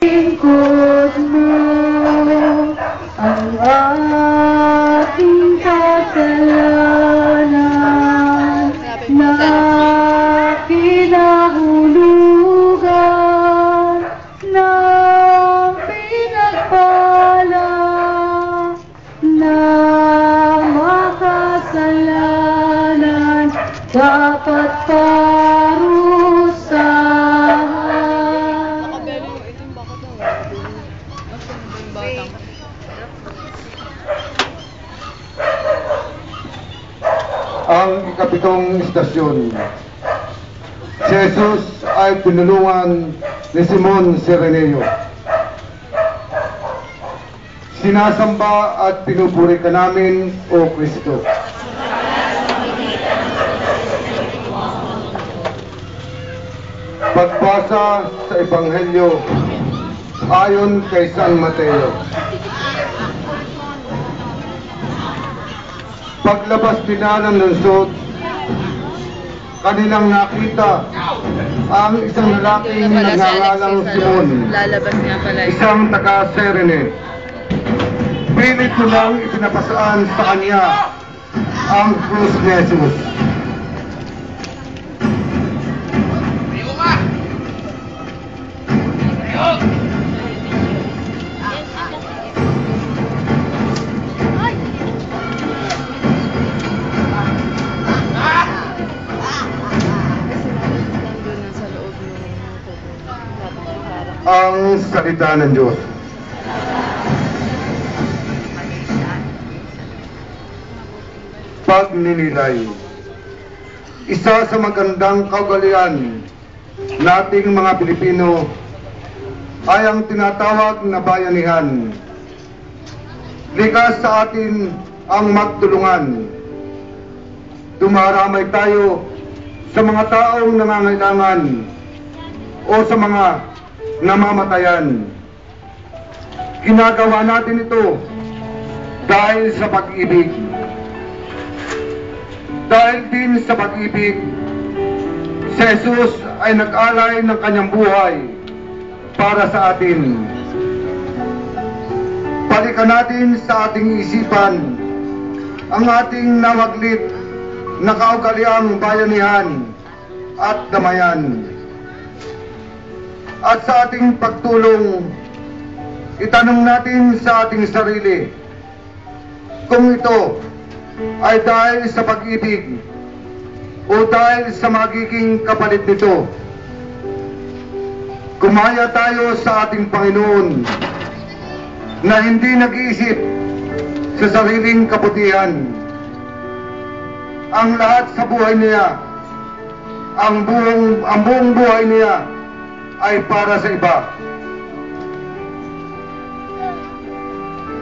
Lingkod mo ang ating kasalanan na kinahulugan ng pinagpala na makasalanan dapat parusahan. Ang ikapitong istasyon, si Jesus ay tinulungan ni Simon Sireneo. Sinasamba at pinupuri ka namin, O Kristo. Pagbasa sa Ebanghelyo ayon kay San Mateo. Paglabas nila ng lungsod, kanilang nakita ang isang lalaking nagngangalang Simon, isang taga-Cyrene. Pilit ko lang ipinapasaan sa kanya ang krus ni Jesus. Ang salita ng Diyos. Pagninilay. Isa sa magandang kaugalian nating mga Pilipino ay ang tinatawag na bayanihan. Likas sa atin ang magtulungan. Dumaramay tayo sa mga taong nangangailangan o sa mga namamatayan. Ginagawa natin ito dahil sa pag-ibig. Dahil din sa pag-ibig, si Jesus ay nag-alay ng kanyang buhay para sa atin. Balikan natin sa ating isipan ang ating nawaglit na kaugaliang bayanihan at damayan. At sa ating pagtulong, itanong natin sa ating sarili kung ito ay dahil sa pag-ibig o dahil sa magiging kapalit nito. Kumaya tayo sa ating Panginoon na hindi nag-iisip sa sariling kabutihan. Ang lahat sa buhay niya, ang buong buhay niya ay para sa iba.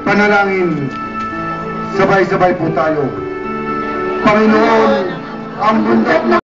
Panalangin, sabay-sabay po tayo. Panginoon, ang bundok na